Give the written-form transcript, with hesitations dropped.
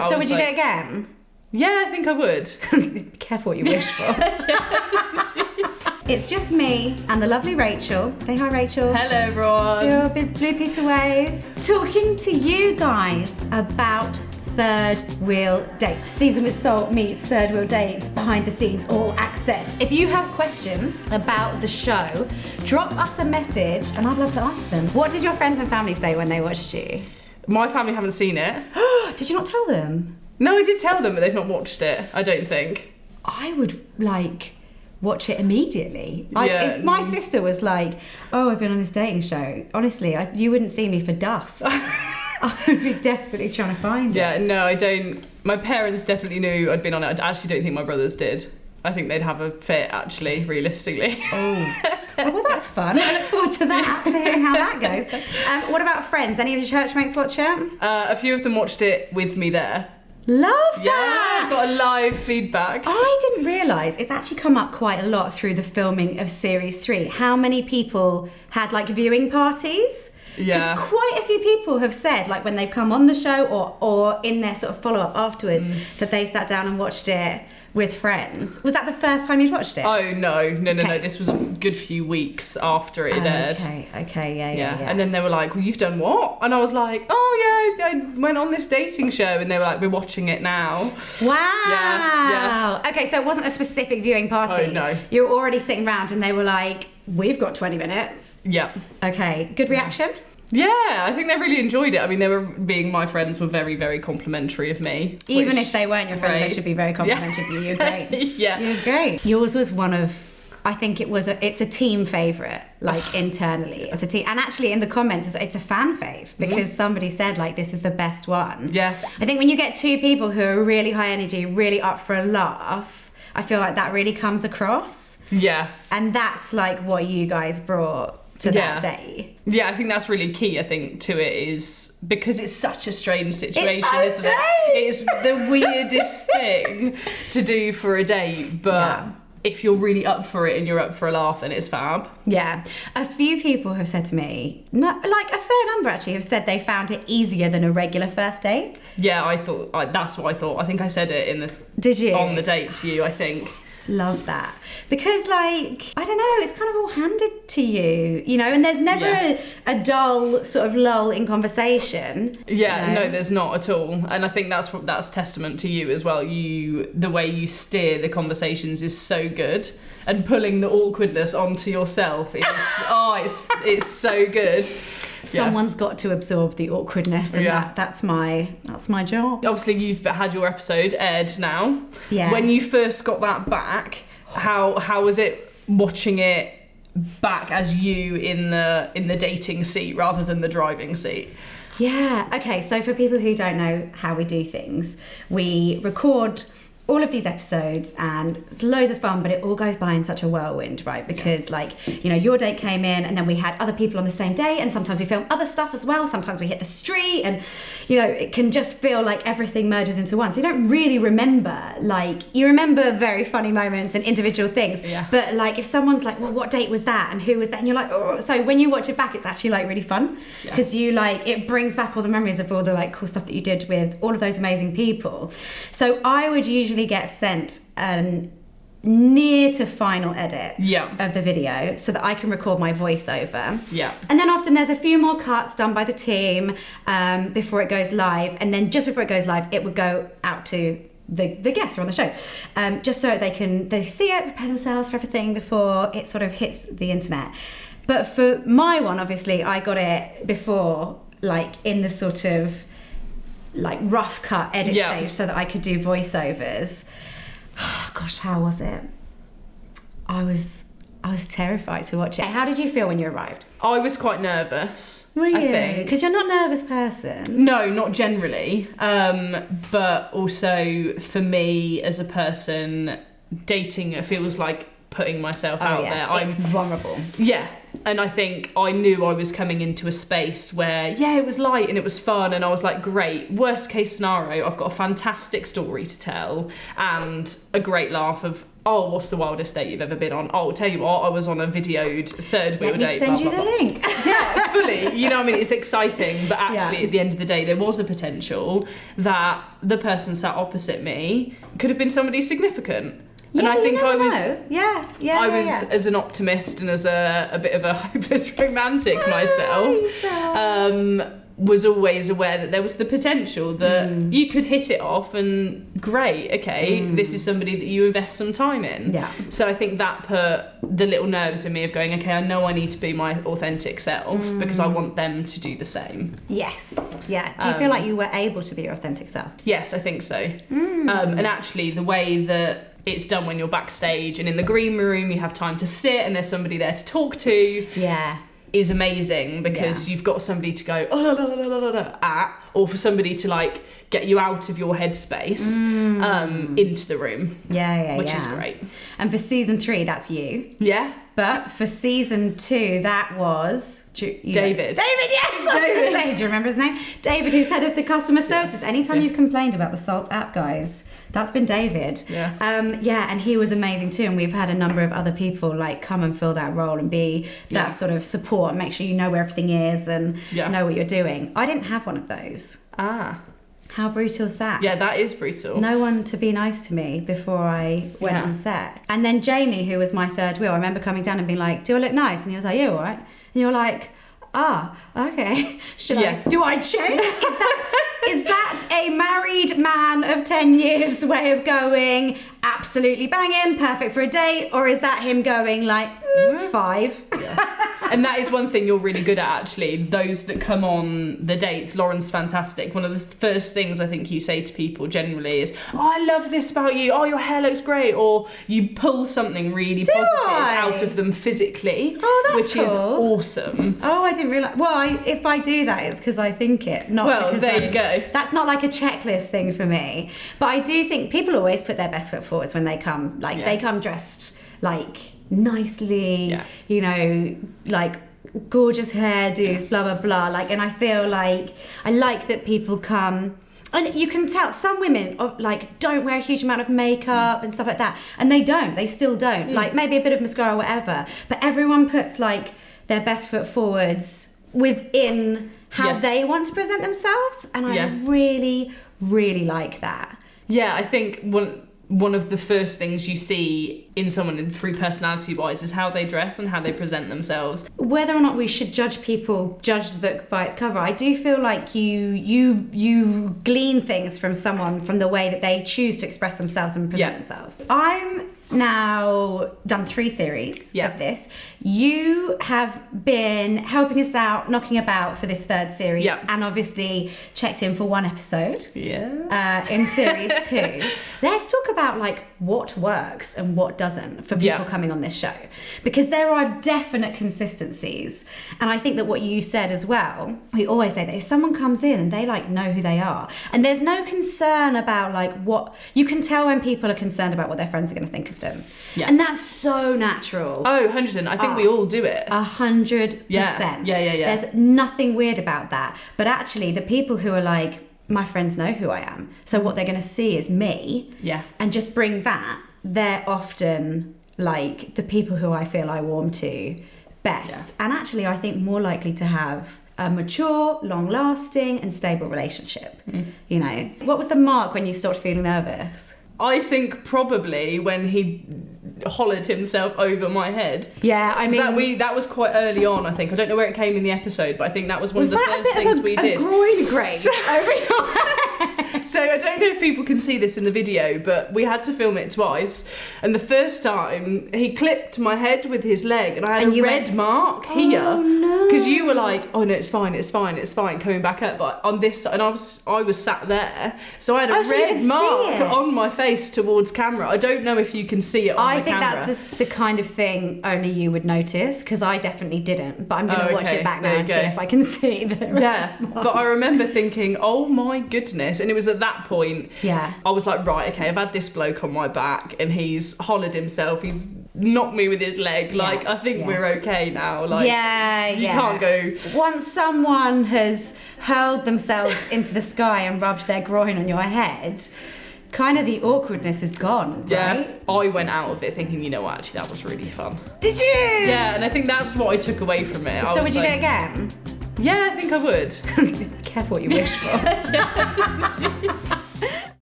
So would you do it again? Yeah, I think I would. Be careful what you wish for. It's just me and the lovely Rachel. Say hi, Rachel. Hello, everyone. Do a big blue Peter wave. Talking to you guys about third wheel dates. Season with Salt meets third wheel dates, behind the scenes, all access. If you have questions about the show, drop us a message and I'd love to ask them. What did your friends and family say when they watched you? My family haven't seen it. Did you not tell them? No, I did tell them, but they've not watched it, I don't think. I would watch it immediately. Yeah. If my sister was like, oh, I've been on this dating show, honestly, you wouldn't see me for dust. I would be desperately trying to find it. Yeah, no, I don't. My parents definitely knew I'd been on it. I actually don't think my brothers did. I think they'd have a fit, actually, realistically. Oh. Well, that's fun. I look forward to that, to hearing how that goes. What about friends? Any of your church mates watch it? A few of them watched it with me there. Love Yeah, that! got a live feedback. I didn't realise, it's actually come up quite a lot through the filming of Series 3, how many people had viewing parties. Yeah. Because quite a few people have said, when they've come on the show or in their sort of follow-up afterwards, that they sat down and watched it with friends. Was that the first time you'd watched it? Oh, no. This was a good few weeks after it aired. Okay, yeah. And then they were like, well, you've done what? And I was like, oh, yeah, I went on this dating show. And they were like, we're watching it now. Wow. Yeah. Okay, so it wasn't a specific viewing party. Oh, no. You were already sitting around and they were like, we've got 20 minutes. Yeah. Okay, good reaction? Yeah, I think they really enjoyed it. I mean, my friends were very, very complimentary of me. Even if they weren't your friends, they should be very complimentary of you. You're great. Yeah. You're great. Yours was one of, I think it's a team favourite, internally. It's a team, and actually in the comments, it's a fan fave because somebody said this is the best one. Yeah. I think when you get two people who are really high energy, really up for a laugh, I feel like that really comes across. Yeah. And that's what you guys brought to that day. Yeah, I think that's really key, to it is because it's such a strange situation, isn't it? It's the weirdest thing to do for a date, but if you're really up for it and you're up for a laugh, then it's fab. Yeah. A few people have said to me, a fair number actually, have said they found it easier than a regular first date. Yeah, I thought, that's what I thought. I think I said it Did you? On the date to you, I think. Love that. Because I don't know, it's kind of all handed to you, and there's never a dull sort of lull in conversation. Yeah, no, there's not at all. And I think that's testament to you as well. The way you steer the conversations is so good. And pulling the awkwardness onto yourself is it's so good. Someone's got to absorb the awkwardness, and that's my job. Obviously, you've had your episode aired now. Yeah. When you first got that back, how was it watching it back as you in the dating seat rather than the driving seat? Yeah. Okay. So for people who don't know how we do things, we record all of these episodes and it's loads of fun, but it all goes by in such a whirlwind, right? Because your date came in and then we had other people on the same day, and sometimes we film other stuff as well. Sometimes we hit the street, and it can just feel like everything merges into one. So you don't really remember, you remember very funny moments and individual things. Yeah. But if someone's like, well, what date was that? And who was that? And you're like, oh. So when you watch it back, it's actually really fun because it brings back all the memories of all the cool stuff that you did with all of those amazing people. So I would usually get sent a near to final edit of the video so that I can record my voiceover. Yeah. And then often there's a few more cuts done by the team before it goes live. And then just before it goes live, it would go out to the guests who are on the show, just so they see it, prepare themselves for everything before it sort of hits the internet. But for my one, obviously, I got it before, in the sort of rough cut edit stage so that I could do voiceovers. Gosh, how was it? I was terrified to watch it. How did you feel when you arrived? I was quite nervous. Were you? I think. Because you're not a nervous person. No, not generally. But also for me as a person, dating, it feels like putting myself out there. It's vulnerable. Yeah. And I think I knew I was coming into a space where, it was light and it was fun. And I was like, great, worst case scenario, I've got a fantastic story to tell and a great laugh of, oh, what's the wildest date you've ever been on? Oh, I'll tell you what, I was on a videoed third wheel date. Let me send you the link. Yeah, fully. You know what I mean? It's exciting. But actually, at the end of the day, there was a potential that the person sat opposite me could have been somebody significant. Yeah, and I think I was, I was as an optimist and as a bit of a hopeless romantic myself, was always aware that there was the potential that you could hit it off and great, this is somebody that you invest some time in. Yeah. So I think that put the little nerves in me of going, okay, I know I need to be my authentic self because I want them to do the same. Yes. Yeah. Do you feel like you were able to be your authentic self? Yes, I think so. And actually the way that it's done when you're backstage and in the green room you have time to sit and there's somebody there to talk to is amazing because you've got somebody to go at, or for somebody to like get you out of your headspace into the room, which is great. And for season 3 that's you, but for season 2 that was David. David, yes, I was going to say, do you remember his name? David, who's head of the customer services. Anytime you've complained about the Salt app, guys, that's been David. And he was amazing too. And we've had a number of other people like come and fill that role and be that sort of support and make sure you know where everything is and know what you're doing. I didn't have one of those. How brutal is that? Yeah, that is brutal. No one to be nice to me before I went on set. And then Jamie, who was my third wheel, I remember coming down and being like, do I look nice? And he was like, you all right? And you're like, okay. Do I change? Is that a married man of 10 years way of going absolutely banging, perfect for a date? Or is that him going like 5? And that is one thing you're really good at, actually. Those that come on the dates, Lauren's fantastic. One of the first things I think you say to people generally is, oh, I love this about you. Oh, your hair looks great. Or you pull something really positive out of them physically, which is awesome. Oh, I didn't realise. Well, if I do that, it's because I think it, not because there you go. That's not like a checklist thing for me. But I do think people always put their best foot forwards when they come. Like, they come dressed, like, nicely, you know, like gorgeous hairdos, blah blah blah. Like, and I feel like I like that people come, and you can tell some women like don't wear a huge amount of makeup and stuff like that, and they still don't. Like maybe a bit of mascara or whatever, but everyone puts like their best foot forwards within how they want to present themselves, and I really like that. Yeah, I think one of the first things you see in someone through personality wise is how they dress and how they present themselves. Whether or not we should judge the book by its cover, I do feel like you glean things from someone from the way that they choose to express themselves and present themselves. I'm now done 3 series of this. You have been helping us out, knocking about for this 3rd series, and obviously checked in for 1 episode in series 2. Let's talk about like what works and what doesn't for people coming on this show, because there are definite consistencies. And I think that what you said as well, we always say that if someone comes in and they like know who they are and there's no concern about like what, you can tell when people are concerned about what their friends are going to think of them. And that's so natural. Oh, 100%. I think we all do it. 100%. Yeah. There's nothing weird about that. But actually the people who are like, my friends know who I am, so what they're going to see is me, and just bring that, they're often like the people who I feel I warm to best, and actually I think more likely to have a mature, long-lasting and stable relationship. You know, what was the mark when you stopped feeling nervous? I think probably when he hollered himself over my head. Yeah, I mean... that was quite early on, I think. I don't know where it came in the episode, but I think that was one of the first things we did. Was that a groin grade over your head? So I don't know if people can see this in the video, but we had to film it twice. And the first time, he clipped my head with his leg, and I had a red mark here. Oh, no. Because you were like, oh, no, it's fine, coming back up. But on this side, and I was sat there, so I had a red mark on my face towards camera. I don't know if you can see it on the camera. I think that's the kind of thing only you would notice, because I definitely didn't. But I'm going to watch it back now and see if I can see the red mark. But I remember thinking, oh my goodness. And it was at that point, I was like, right, okay, I've had this bloke on my back and he's hollered himself, he's knocked me with his leg. Like, I think we're okay now. Like, you can't go. Once someone has hurled themselves into the sky and rubbed their groin on your head, kind of the awkwardness is gone, right? I went out of it thinking, you know what, actually that was really fun. Did you? Yeah, and I think that's what I took away from it. So would you do it again? Yeah, I think I would. Careful what you wish for.